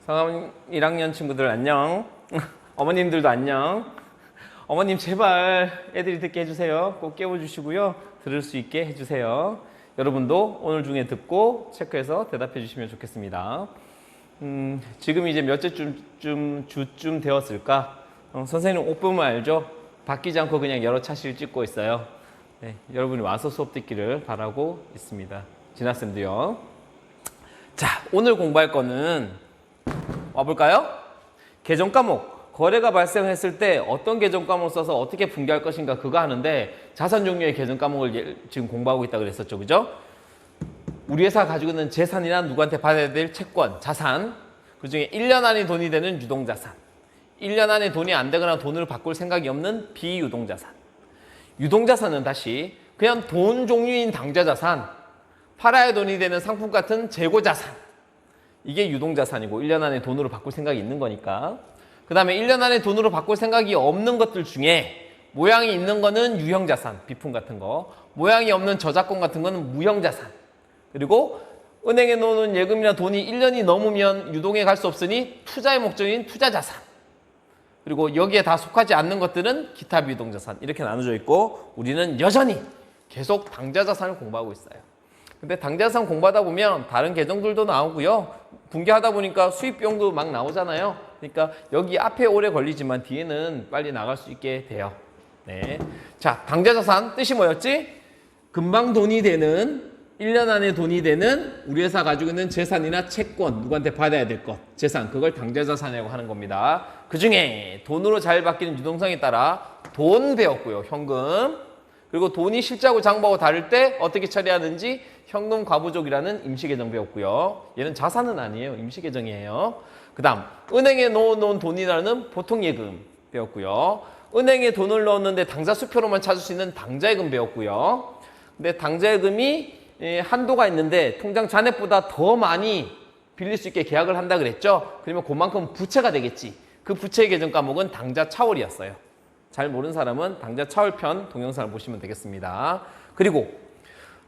상암 1학년 친구들 안녕. 어머님들도 안녕. 어머님 제발 애들이 듣게 해주세요. 꼭 깨워주시고요. 들을 수 있게 해주세요. 여러분도 오늘 중에 듣고 체크해서 대답해 주시면 좋겠습니다. 지금 이제 주쯤 되었을까? 선생님 옷 보면 알죠? 바뀌지 않고 그냥 여러 차씩 찍고 있어요. 네, 여러분이 와서 수업 듣기를 바라고 있습니다. 진아쌤도요. 자, 오늘 공부할 거는 와볼까요? 계정 과목. 거래가 발생했을 때 어떤 계정 과목을 써서 어떻게 분개할 것인가 그거 하는데 자산 종류의 계정 과목을 지금 공부하고 있다고 그랬었죠. 그죠? 우리 회사가 가지고 있는 재산이나 누구한테 받아야 될 채권, 자산. 그중에 1년 안에 돈이 되는 유동자산. 1년 안에 돈이 안 되거나 돈을 바꿀 생각이 없는 비유동자산. 유동자산은 다시 그냥 돈 종류인 당좌자산, 팔아야 돈이 되는 상품 같은 재고자산. 이게 유동자산이고 1년 안에 돈으로 바꿀 생각이 있는 거니까. 그 다음에 1년 안에 돈으로 바꿀 생각이 없는 것들 중에 모양이 있는 거는 유형자산, 비품 같은 거. 모양이 없는 저작권 같은 거는 무형자산. 그리고 은행에 놓는 예금이나 돈이 1년이 넘으면 유동에 갈 수 없으니 투자의 목적인 투자자산. 그리고 여기에 다 속하지 않는 것들은 기타 비유동자산. 이렇게 나눠져 있고 우리는 여전히 계속 당좌자산을 공부하고 있어요. 근데 당좌자산 공부하다 보면 다른 계정들도 나오고요. 분개하다 보니까 수입 비용도 막 나오잖아요. 그러니까 여기 앞에 오래 걸리지만 뒤에는 빨리 나갈 수 있게 돼요. 네. 자, 당좌자산 뜻이 뭐였지? 금방 돈이 되는 1년 안에 돈이 되는 우리 회사 가지고 있는 재산이나 채권, 누구한테 받아야 될 것, 재산, 그걸 당좌자산이라고 하는 겁니다. 그 중에 돈으로 잘 바뀌는 유동성에 따라 돈 배웠고요. 현금. 그리고 돈이 실제하고 장부하고 다를 때 어떻게 처리하는지 현금 과부족이라는 임시계정 배웠고요. 얘는 자산은 아니에요. 임시계정이에요. 그 다음 은행에 넣어놓은 돈이라는 보통예금 배웠고요. 은행에 돈을 넣었는데 당좌 수표로만 찾을 수 있는 당좌예금 배웠고요. 근데 당좌예금이 한도가 있는데 통장 잔액보다 더 많이 빌릴 수 있게 계약을 한다 그랬죠. 그러면 그만큼 부채가 되겠지. 그 부채 계정 과목은 당좌 차월이었어요. 잘 모르는 사람은 당좌 차월편 동영상을 보시면 되겠습니다. 그리고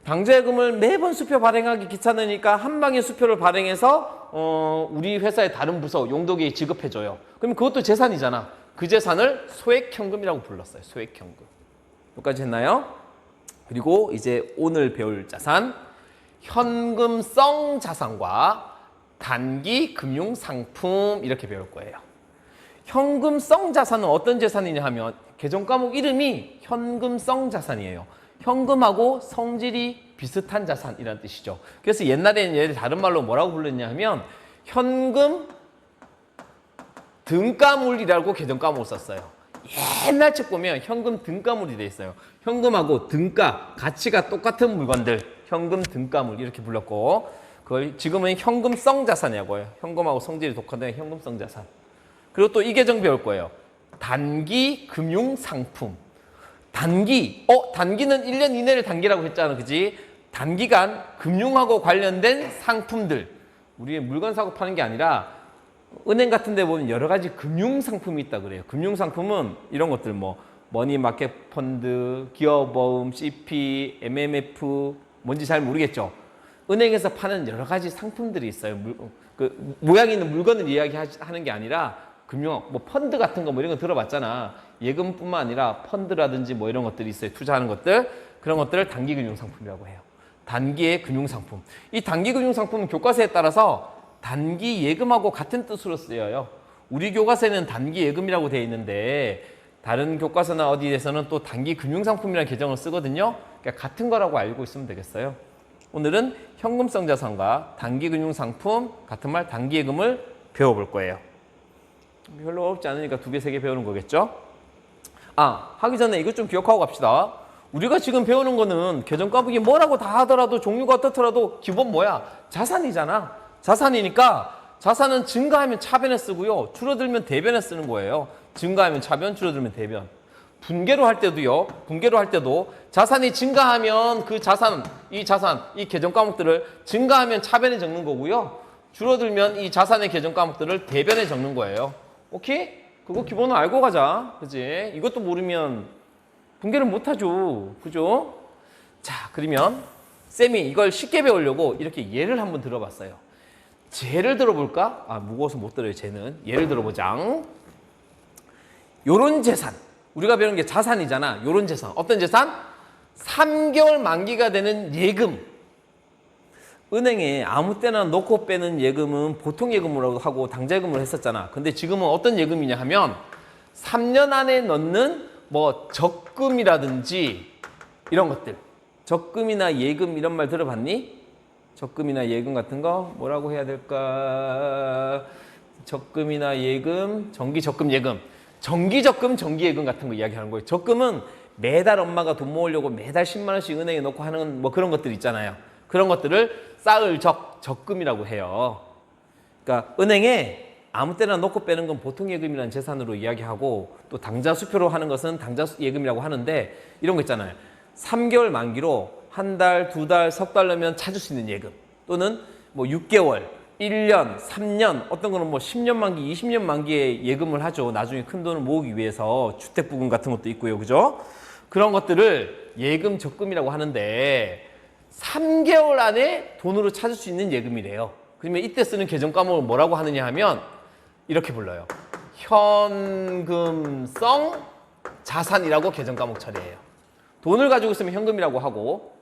당좌예금을 매번 수표 발행하기 귀찮으니까 한 방에 수표를 발행해서 우리 회사의 다른 부서 용도기에 지급해줘요. 그러면 그것도 재산이잖아. 그 재산을 소액현금이라고 불렀어요. 소액현금. 여기까지 했나요? 그리고 이제 오늘 배울 자산, 현금성 자산과 단기 금융상품 이렇게 배울 거예요. 현금성 자산은 어떤 재산이냐 하면 계정 과목 이름이 현금성 자산이에요. 현금하고 성질이 비슷한 자산이라는 뜻이죠. 그래서 옛날에는 얘를 다른 말로 뭐라고 불렀냐 하면 현금 등가물이라고 계정 과목을 썼어요. 옛날 책 보면 현금 등가물이 돼 있어요. 현금하고 등가, 가치가 똑같은 물건들, 현금 등가물 이렇게 불렀고 그걸 지금은 현금성 자산이라고 해요. 현금하고 성질이 독하된 현금성 자산. 그리고 또 이 계정 배울 거예요. 단기 금융상품. 단기는 1년 이내를 단기라고 했잖아. 그지? 단기간 금융하고 관련된 상품들. 우리 물건 사고 파는 게 아니라 은행 같은 데 보면 여러 가지 금융상품이 있다 그래요. 금융상품은 이런 것들 머니마켓 펀드, 기업보험, CP, MMF 뭔지 잘 모르겠죠. 은행에서 파는 여러 가지 상품들이 있어요. 모양 있는 물건을 이야기하는 게 아니라 금융, 펀드 같은 거 이런 거 들어봤잖아. 예금뿐만 아니라 펀드라든지 이런 것들이 있어요. 투자하는 것들. 그런 것들을 단기 금융상품이라고 해요. 단기의 금융상품. 이 단기 금융상품은 교과서에 따라서 단기 예금하고 같은 뜻으로 쓰여요. 우리 교과서에는 단기 예금이라고 되어 있는데 다른 교과서나 어디에서는 또 단기 금융상품이라는 계정을 쓰거든요. 그러니까 같은 거라고 알고 있으면 되겠어요. 오늘은 현금성 자산과 단기 금융상품, 같은 말 단기 예금을 배워볼 거예요. 별로 어렵지 않으니까 2개, 3개 배우는 거겠죠? 하기 전에 이것 좀 기억하고 갑시다. 우리가 지금 배우는 거는 계정 과목이 뭐라고 다 하더라도 종류가 어떻더라도 기본 뭐야? 자산이잖아. 자산이니까 자산은 증가하면 차변에 쓰고요. 줄어들면 대변에 쓰는 거예요. 증가하면 차변, 줄어들면 대변. 분개로 할 때도 자산이 증가하면 그 자산, 이 계정 과목들을 증가하면 차변에 적는 거고요. 줄어들면 이 자산의 계정 과목들을 대변에 적는 거예요. 오케이? 그거 기본은 알고 가자. 그지? 이것도 모르면 분개를 못하죠. 그죠? 자, 그러면 쌤이 이걸 쉽게 배우려고 이렇게 예를 한번 들어봤어요. 예를 들어볼까? 무거워서 못 들어요, 쟤는. 예를 들어보자. 요런 재산. 우리가 배우는 게 자산이잖아. 요런 재산. 어떤 재산? 3개월 만기가 되는 예금. 은행에 아무 때나 넣고 빼는 예금은 보통 예금으로 하고 당좌예금으로 했었잖아. 근데 지금은 어떤 예금이냐 하면 3년 안에 넣는 뭐 적금이라든지 이런 것들. 적금이나 예금 이런 말 들어봤니? 적금이나 예금 같은 거 뭐라고 해야 될까? 적금이나 예금, 정기적금 예금. 정기적금, 정기예금 같은 거 이야기하는 거예요. 적금은 매달 엄마가 돈 모으려고 매달 10만 원씩 은행에 넣고 하는 뭐 그런 것들 있잖아요. 그런 것들을 쌓을 적금이라고 해요. 그러니까 은행에 아무 때나 넣고 빼는 건 보통 예금이라는 재산으로 이야기하고 또 당좌 수표로 하는 것은 당좌 예금이라고 하는데 이런 거 있잖아요. 3개월 만기로 한 달, 두 달, 석 달 넣으면 찾을 수 있는 예금 또는 뭐 6개월, 1년, 3년 어떤 거는 뭐 10년 만기, 20년 만기에 예금을 하죠. 나중에 큰 돈을 모으기 위해서 주택부금 같은 것도 있고요. 그죠? 그런 것들을 예금 적금이라고 하는데 3개월 안에 돈으로 찾을 수 있는 예금이래요. 그러면 이때 쓰는 계정 과목을 뭐라고 하느냐 하면 이렇게 불러요. 현금성 자산이라고 계정 과목 처리해요. 돈을 가지고 있으면 현금이라고 하고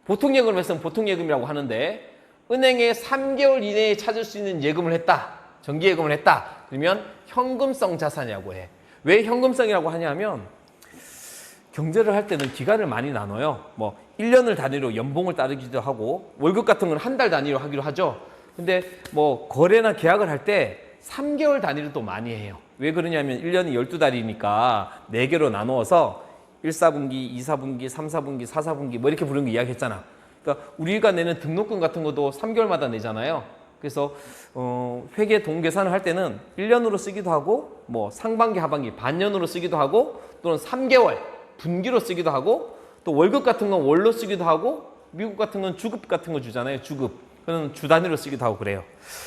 보통 예금을 했으면 보통 예금이라고 하는데 은행에 3개월 이내에 찾을 수 있는 예금을 했다. 정기예금을 했다. 그러면 현금성 자산이라고 해. 왜 현금성이라고 하냐면 경제를 할 때는 기간을 많이 나눠요. 뭐 1년을 단위로 연봉을 따르기도 하고 월급 같은 건 한 달 단위로 하기로 하죠. 근데 뭐 거래나 계약을 할 때 3개월 단위로 또 많이 해요. 왜 그러냐면 1년이 12달이니까 4개로 나누어서 1, 4분기, 2, 4분기, 3, 4분기, 4, 4분기 뭐 이렇게 부르는 거 이야기했잖아. 그러니까 우리가 내는 등록금 같은 것도 3개월마다 내잖아요. 그래서 회계 동계산을 할 때는 1년으로 쓰기도 하고 뭐 상반기, 하반기, 반년으로 쓰기도 하고 또는 3개월 분기로 쓰기도 하고 또 월급 같은 건 월로 쓰기도 하고 미국 같은 건 주급 같은 거 주잖아요. 주급. 그건 주 단위로 쓰기도 하고 그래요.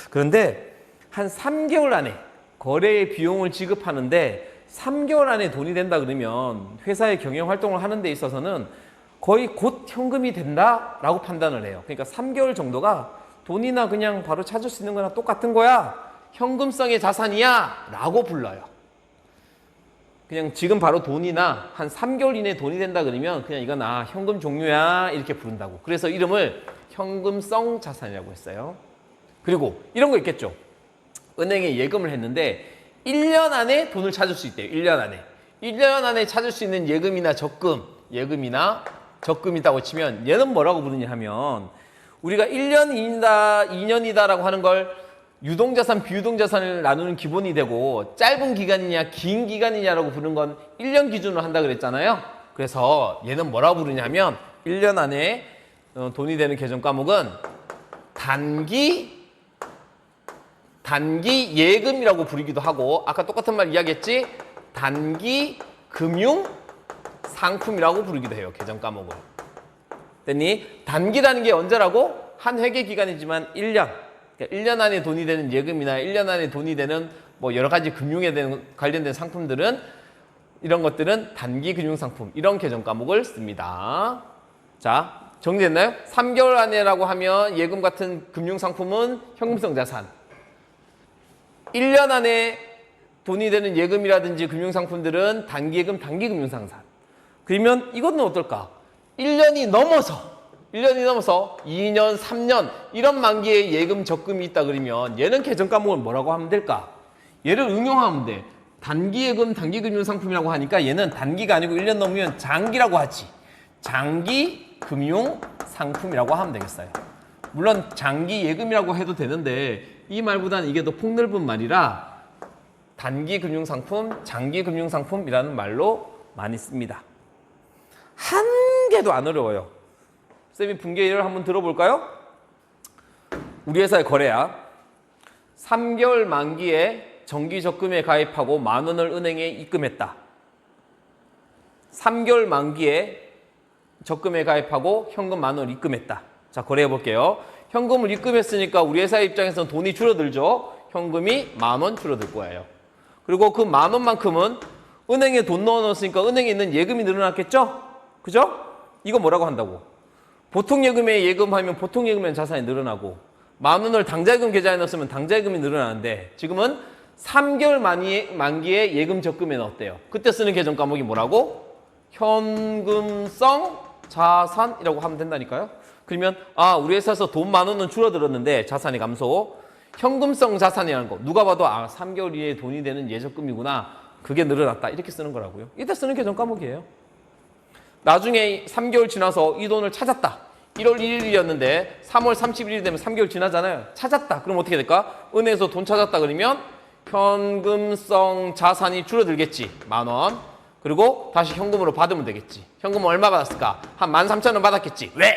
그런데 한 3개월 안에 거래의 비용을 지급하는데 3개월 안에 돈이 된다 그러면 회사의 경영 활동을 하는 데 있어서는 거의 곧 현금이 된다라고 판단을 해요. 그러니까 3개월 정도가 돈이나 그냥 바로 찾을 수 있는 거나 똑같은 거야. 현금성의 자산이야 라고 불러요. 그냥 지금 바로 돈이나 한 3개월 이내에 돈이 된다 그러면 그냥 이건 현금 종류야 이렇게 부른다고. 그래서 이름을 현금성 자산이라고 했어요. 그리고 이런 거 있겠죠. 은행에 예금을 했는데 1년 안에 돈을 찾을 수 있대요. 1년 안에. 1년 안에 찾을 수 있는 예금이나 적금, 예금이나 적금이라고 치면 얘는 뭐라고 부르냐 하면 우리가 1년이다, 2년이다라고 하는 걸 유동자산, 비유동자산을 나누는 기본이 되고 짧은 기간이냐, 긴 기간이냐라고 부르는 건 1년 기준으로 한다 그랬잖아요. 그래서 얘는 뭐라고 부르냐면 1년 안에 돈이 되는 계정 과목은 단기 예금이라고 부르기도 하고 아까 똑같은 말 이야기했지? 단기 금융 상품이라고 부르기도 해요. 계정 과목을. 됐니? 단기라는 게 언제라고? 한 회계 기간이지만 1년. 그러니까 1년 안에 돈이 되는 예금이나 1년 안에 돈이 되는 뭐 여러 가지 금융에 관련된 상품들은 이런 것들은 단기 금융 상품 이런 계정 과목을 씁니다. 자, 정리됐나요? 3개월 안에라고 하면 예금 같은 금융 상품은 현금성 자산. 1년 안에 돈이 되는 예금이라든지 금융상품들은 단기예금, 단기금융상산. 그러면 이것은 어떨까? 1년이 넘어서 2년, 3년 이런 만기에 예금, 적금이 있다 그러면 얘는 계정 과목을 뭐라고 하면 될까? 얘를 응용하면 돼. 단기예금, 단기금융상품이라고 하니까 얘는 단기가 아니고 1년 넘으면 장기라고 하지. 장기금융상품이라고 하면 되겠어요. 물론 장기예금이라고 해도 되는데 이 말보다는 이게 더 폭넓은 말이라 단기금융상품, 장기금융상품이라는 말로 많이 씁니다. 한 개도 안 어려워요. 쌤이 분개 예를 한번 들어볼까요? 우리 회사의 거래야. 3개월 만기에 정기적금에 가입하고 10,000원을 은행에 입금했다. 3개월 만기에 적금에 가입하고 현금 10,000원을 입금했다. 자, 거래해 볼게요. 현금을 입금했으니까 우리 회사 입장에서는 돈이 줄어들죠. 현금이 10,000원 줄어들 거예요. 그리고 그 10,000원만큼은 은행에 돈 넣어놓았으니까 은행에 있는 예금이 늘어났겠죠? 그죠? 이거 뭐라고 한다고? 보통 예금에 예금하면 보통 예금의 자산이 늘어나고 만 원을 당좌예금 계좌에 넣었으면 당좌예금이 늘어나는데 지금은 3개월 만기에 예금 적금에 넣었대요. 그때 쓰는 계정 과목이 뭐라고? 현금성 자산이라고 하면 된다니까요. 그러면 우리 회사에서 돈 만 원은 줄어들었는데 자산이 감소. 현금성 자산이라는 거 누가 봐도 3개월 이내에 돈이 되는 예적금이구나. 그게 늘어났다. 이렇게 쓰는 거라고요. 이때 쓰는 계정 과목이에요. 나중에 3개월 지나서 이 돈을 찾았다. 1월 1일이었는데 3월 31일이 되면 3개월 지나잖아요. 찾았다. 그럼 어떻게 될까? 은행에서 돈 찾았다 그러면 현금성 자산이 줄어들겠지. 만 원. 그리고 다시 현금으로 받으면 되겠지. 현금 얼마 받았을까? 한 13,000원 받았겠지. 왜?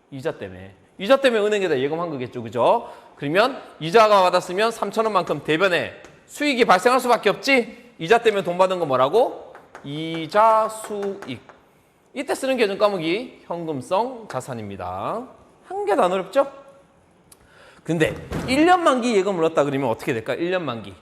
이자 때문에. 이자 때문에 은행에다 예금한 거겠죠. 그죠? 그러면 이자가 받았으면 3,000원만큼 대변에 수익이 발생할 수밖에 없지. 이자 때문에 돈 받은 거 뭐라고? 이자 수익. 이때 쓰는 계정 과목이 현금성 자산입니다. 한 개도 안 어렵죠? 근데 1년 만기 예금을 넣었다 그러면 어떻게 될까? 1년 만기.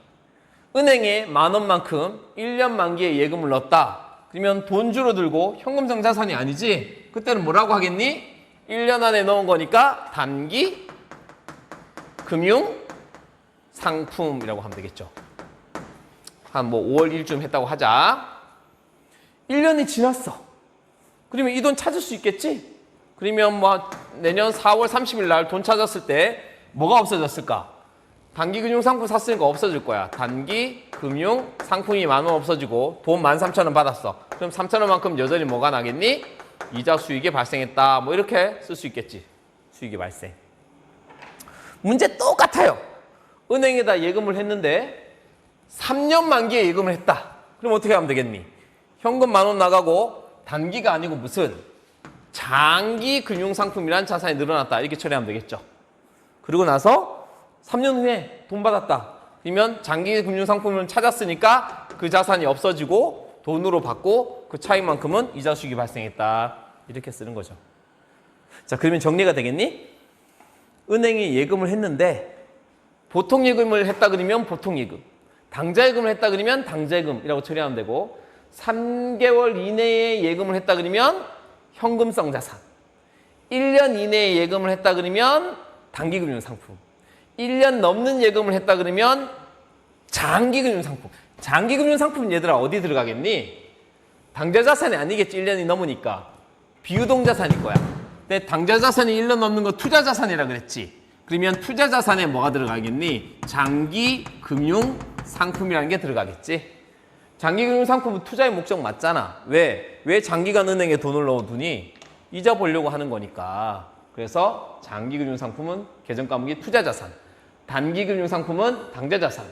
은행에 만 원만큼 1년 만기에 예금을 넣었다. 그러면 돈 줄어들고 현금성 자산이 아니지? 그때는 뭐라고 하겠니? 1년 안에 넣은 거니까 단기 금융 상품이라고 하면 되겠죠. 한 5월 1쯤 했다고 하자. 1년이 지났어. 그러면 이 돈 찾을 수 있겠지? 그러면 내년 4월 30일 날 돈 찾았을 때 뭐가 없어졌을까? 단기 금융 상품 샀으니까 없어질 거야. 단기 금융 상품이 만 원 없어지고 돈 13,000원 받았어. 그럼 3,000원만큼 여전히 뭐가 나겠니? 이자 수익이 발생했다. 이렇게 쓸 수 있겠지. 수익이 발생. 문제 똑같아요. 은행에다 예금을 했는데 3년 만기에 예금을 했다. 그럼 어떻게 하면 되겠니? 현금 만 원 나가고 단기가 아니고 무슨 장기 금융상품이란 자산이 늘어났다. 이렇게 처리하면 되겠죠. 그리고 나서 3년 후에 돈 받았다. 그러면 장기 금융상품을 찾았으니까 그 자산이 없어지고 돈으로 받고 그 차익만큼은 이자 수익이 발생했다. 이렇게 쓰는 거죠. 자, 그러면 정리가 되겠니? 은행이 예금을 했는데 보통 예금을 했다 그러면 보통 예금, 당좌예금을 했다 그러면 당좌예금이라고 처리하면 되고 3개월 이내에 예금을 했다 그러면 현금성 자산, 1년 이내에 예금을 했다 그러면 단기금융상품, 1년 넘는 예금을 했다 그러면 장기금융상품. 장기금융상품은 얘들아 어디 들어가겠니? 당좌자산이 아니겠지. 1년이 넘으니까 비유동자산일 거야. 근데 당좌자산이 1년 넘는 거 투자자산이라 그랬지. 그러면 투자자산에 뭐가 들어가겠니? 장기금융상품이라는 게 들어가겠지. 장기금융상품은 투자의 목적 맞잖아. 왜? 왜 장기간 은행에 돈을 넣어두니? 이자 보려고 하는 거니까. 그래서 장기금융상품은 계정과목이 투자자산, 단기금융상품은 당좌자산,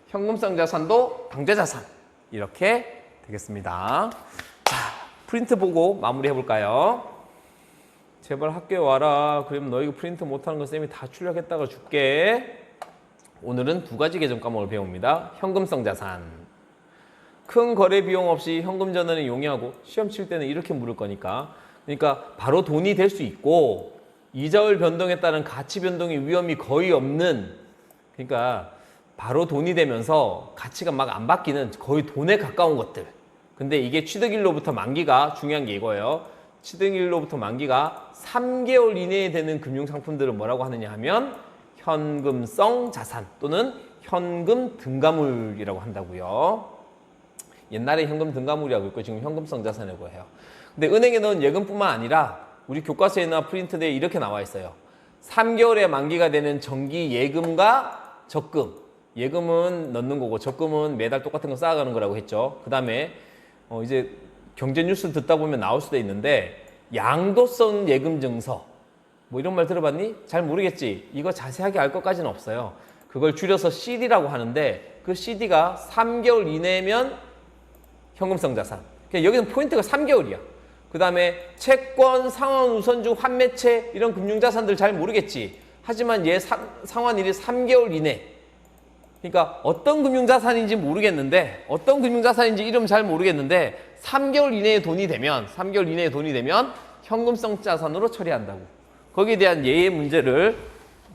현금성 자산도 당좌자산. 이렇게 되겠습니다. 자, 프린트 보고 마무리 해볼까요? 제발 학교에 와라. 그러면 너희가 프린트 못하는 거 쌤이 다 출력했다가 줄게. 오늘은 두 가지 계정 과목을 배웁니다. 현금성 자산. 큰 거래 비용 없이 현금 전환에 용이하고 시험 칠 때는 이렇게 물을 거니까. 그러니까 바로 돈이 될 수 있고 이자율 변동에 따른 가치 변동의 위험이 거의 없는, 그러니까 바로 돈이 되면서 가치가 막 안 바뀌는 거의 돈에 가까운 것들. 근데 이게 취득일로부터 만기가 중요한 게 이거예요. 취득일로부터 만기가 3개월 이내에 되는 금융상품들은 뭐라고 하느냐 하면 현금성 자산 또는 현금 등가물이라고 한다고요. 옛날에 현금 등가물이라고 했고 지금 현금성 자산이라고 해요. 근데 은행에 넣은 예금뿐만 아니라 우리 교과서에나 프린트대에 이렇게 나와 있어요. 3개월에 만기가 되는 정기 예금과 적금. 예금은 넣는 거고 적금은 매달 똑같은 거 쌓아가는 거라고 했죠. 그 다음에 이제 경제 뉴스 듣다 보면 나올 수도 있는데 양도성 예금 증서 이런 말 들어봤니? 잘 모르겠지. 이거 자세하게 알 것까지는 없어요. 그걸 줄여서 CD라고 하는데 그 CD가 3개월 이내면 현금성 자산. 그러니까 여기는 포인트가 3개월이야. 그 다음에 채권, 상환, 우선주, 환매채 이런 금융자산들 잘 모르겠지. 하지만 얘 상환일이 3개월 이내. 그러니까 어떤 금융자산인지 모르겠는데 어떤 금융자산인지 이름 잘 모르겠는데 3개월 이내에 돈이 되면 현금성 자산으로 처리한다고. 거기에 대한 예의 문제를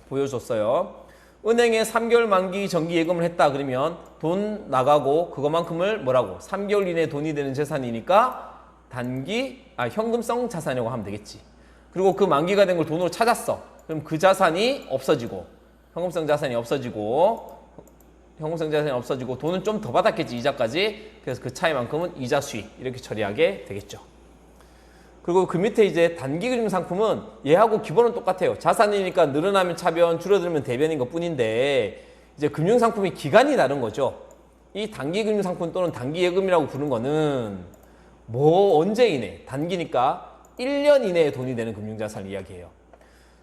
보여줬어요. 은행에 3개월 만기 정기 예금을 했다 그러면 돈 나가고 그것만큼을 뭐라고? 3개월 이내에 돈이 되는 재산이니까 현금성 자산이라고 하면 되겠지. 그리고 그 만기가 된 걸 돈으로 찾았어. 그럼 그 자산이 없어지고 현금성 자산이 없어지고 돈은 좀 더 받았겠지, 이자까지. 그래서 그 차이만큼은 이자 수익 이렇게 처리하게 되겠죠. 그리고 그 밑에 이제 단기금융 상품은 얘하고 기본은 똑같아요. 자산이니까 늘어나면 차변, 줄어들면 대변인 것 뿐인데 이제 금융상품이 기간이 다른 거죠. 이 단기금융 상품 또는 단기예금이라고 부르는 거는 언제 이내, 단기니까 1년 이내에 돈이 되는 금융자산을 이야기해요.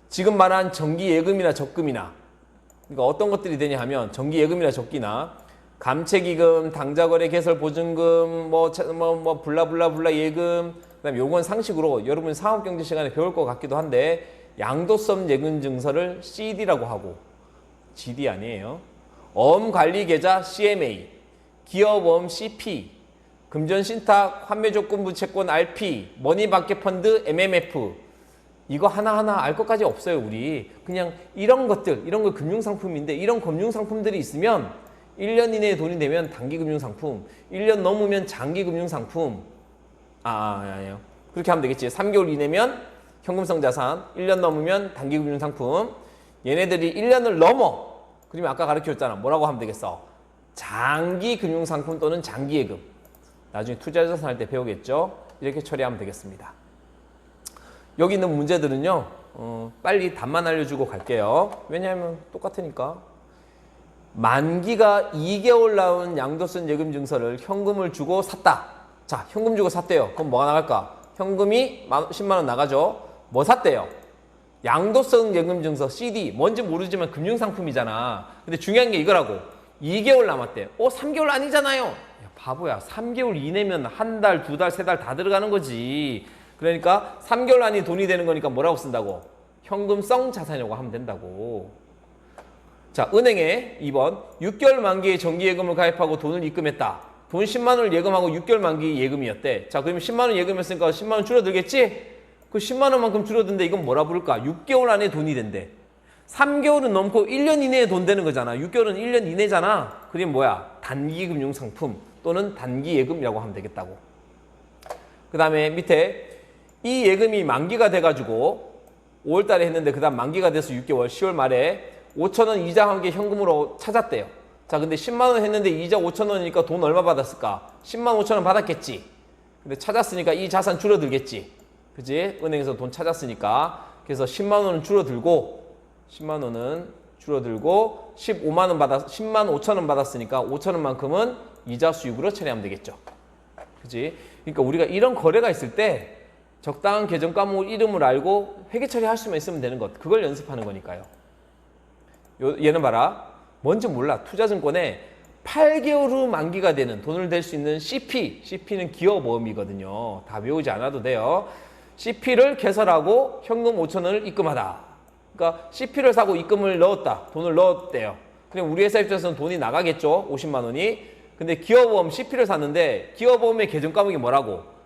지금 말한 정기예금이나 적금이나, 그러니까 어떤 것들이 되냐 하면 정기예금이나 적기나 감채기금, 당좌거래 개설보증금, 블라블라블라 예금, 그다음에 요건 상식으로 여러분 상업경제 시간에 배울 것 같기도 한데 양도성 예금증서를 CD라고 하고 GD 아니에요. 어음관리계좌 CMA, 기업어음 CP, 금전신탁, 환매조건부 채권 RP, 머니마켓펀드 MMF, 이거 하나하나 알 것까지 없어요. 우리 그냥 이런 것들, 이런 거 금융상품인데 이런 금융상품들이 있으면 1년 이내에 돈이 되면 단기금융상품, 1년 넘으면 장기금융상품. 아니요. 그렇게 하면 되겠지. 3개월 이내면 현금성 자산, 1년 넘으면 단기금융상품. 얘네들이 1년을 넘어. 그러면 아까 가르쳐줬잖아. 뭐라고 하면 되겠어? 장기금융상품 또는 장기예금. 나중에 투자자산 할 때 배우겠죠? 이렇게 처리하면 되겠습니다. 여기 있는 문제들은요, 빨리 답만 알려주고 갈게요. 왜냐하면 똑같으니까. 만기가 2개월 나온 양도성 예금 증서를 현금을 주고 샀다. 자, 현금 주고 샀대요. 그럼 뭐가 나갈까? 현금이 10만 원 나가죠. 뭐 샀대요? 양도성 예금 증서 CD. 뭔지 모르지만 금융상품이잖아. 근데 중요한 게 이거라고. 2개월 남았대. 3개월 아니잖아요. 야, 바보야. 3개월 이내면 한 달, 두 달, 세 달 다 들어가는 거지. 그러니까 3개월 안에 돈이 되는 거니까 뭐라고 쓴다고? 현금성 자산이라고 하면 된다고. 자, 은행에 2번 6개월 만기에 정기예금을 가입하고 돈을 입금했다. 돈 10만 원을 예금하고 6개월 만기 예금이었대. 자, 그러면 10만 원 예금했으니까 10만 원 줄어들겠지? 그 10만 원만큼 줄어든데 이건 뭐라 부를까? 6개월 안에 돈이 된대. 3개월은 넘고 1년 이내에 돈 되는 거잖아. 6개월은 1년 이내잖아. 그럼 뭐야? 단기금융상품 또는 단기예금이라고 하면 되겠다고. 그 다음에 밑에 이 예금이 만기가 돼가지고 5월 달에 했는데 그 다음 만기가 돼서 6개월, 10월 말에 5천 원 이자와 함께 현금으로 찾았대요. 자, 근데 10만 원 했는데 이자 5천 원이니까 돈 얼마 받았을까? 10만 5천 원 받았겠지. 근데 찾았으니까 이 자산 줄어들겠지. 그지? 은행에서 돈 찾았으니까. 그래서 10만 원은 줄어들고 10만5천 원 받았으니까 5천 원만큼은 이자 수익으로 처리하면 되겠죠. 그지? 그러니까 우리가 이런 거래가 있을 때 적당한 계정 과목 이름을 알고 회계 처리할 수만 있으면 되는 것. 그걸 연습하는 거니까요. 얘는 봐라. 뭔지 몰라. 투자증권에 8개월 후 만기가 되는 돈을 댈 수 있는 CP. CP는 기업어음이거든요. 다 외우지 않아도 돼요. CP를 개설하고 현금 5천 원을 입금하다. 그러니까 CP를 사고 입금을 넣었다. 돈을 넣었대요. 그럼 우리 회사 입장에서는 돈이 나가겠죠. 50만 원이. 근데 기업어음 CP를 샀는데 기업어음의 계정 과목이 뭐라고?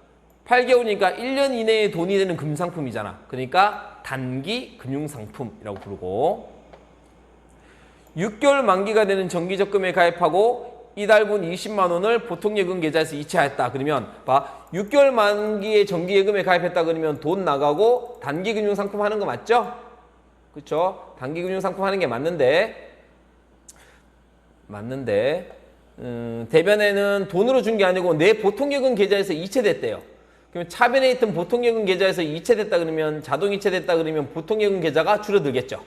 8개월이니까 1년 이내에 돈이 되는 금상품이잖아. 그러니까 단기 금융상품이라고 부르고 6개월 만기가 되는 정기적금에 가입하고 이달분 20만 원을 보통예금 계좌에서 이체했다. 그러면 봐. 6개월 만기에 정기예금에 가입했다 그러면 돈 나가고 단기금융상품 하는 거 맞죠? 그렇죠? 단기금융상품 하는 게 맞는데 대변에는 돈으로 준 게 아니고 내 보통예금 계좌에서 이체됐대요. 그러면 차변에 있던 보통예금 계좌에서 이체됐다 그러면 자동 이체됐다 그러면 보통예금 계좌가 줄어들겠죠.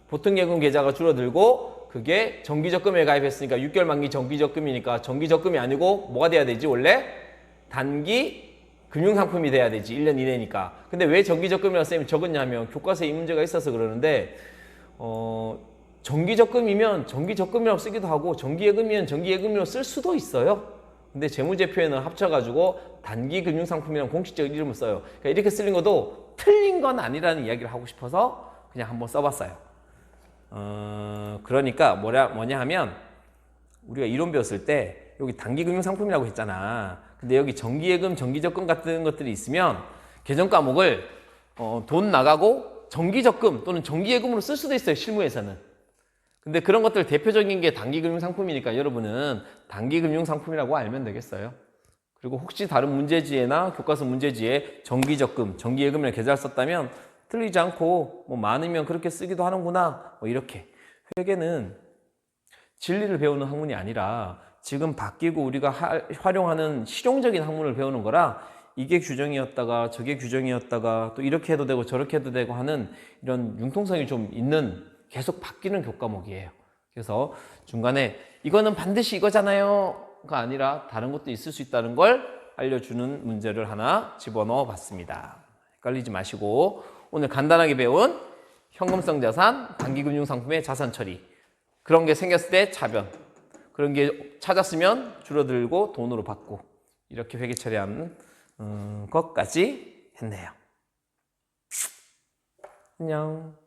보통예금 계좌가 줄어들고 그게 정기적금에 가입했으니까 6개월 만기 정기적금이니까 정기적금이 아니고 뭐가 돼야 되지 원래? 단기 금융상품이 돼야 되지. 1년 이내니까. 근데 왜 정기적금이라고 쌤이 적었냐면 교과서에 이 문제가 있어서 그러는데 정기적금이면 정기적금이라고 쓰기도 하고 정기예금이면 정기예금이라고 쓸 수도 있어요. 근데 재무제표에는 합쳐가지고 단기금융상품이라는 공식적 이름을 써요. 그러니까 이렇게 쓰는 것도 틀린 건 아니라는 이야기를 하고 싶어서 그냥 한번 써봤어요. 그러니까 뭐냐 하면 우리가 이론 배웠을 때 여기 단기금융상품이라고 했잖아. 근데 여기 정기예금, 정기적금 같은 것들이 있으면 계정 과목을 돈 나가고 정기적금 또는 정기예금으로 쓸 수도 있어요. 실무에서는. 근데 그런 것들 대표적인 게 단기금융상품이니까 여러분은 단기금융상품이라고 알면 되겠어요. 그리고 혹시 다른 문제지에나 교과서 문제지에 정기적금, 정기예금이라는 계좌를 썼다면 틀리지 않고 뭐 많으면 그렇게 쓰기도 하는구나. 뭐 이렇게. 회계는 진리를 배우는 학문이 아니라 지금 바뀌고 우리가 활용하는 실용적인 학문을 배우는 거라 이게 규정이었다가 저게 규정이었다가 또 이렇게 해도 되고 저렇게 해도 되고 하는 이런 융통성이 좀 있는 계속 바뀌는 교과목이에요. 그래서 중간에 이거는 반드시 이거잖아요가 아니라 다른 것도 있을 수 있다는 걸 알려주는 문제를 하나 집어넣어 봤습니다. 헷갈리지 마시고 오늘 간단하게 배운 현금성 자산, 단기금융상품의 자산 처리 그런 게 생겼을 때 차변 그런 게 찾았으면 줄어들고 돈으로 받고 이렇게 회계 처리하는 것까지 했네요. 안녕.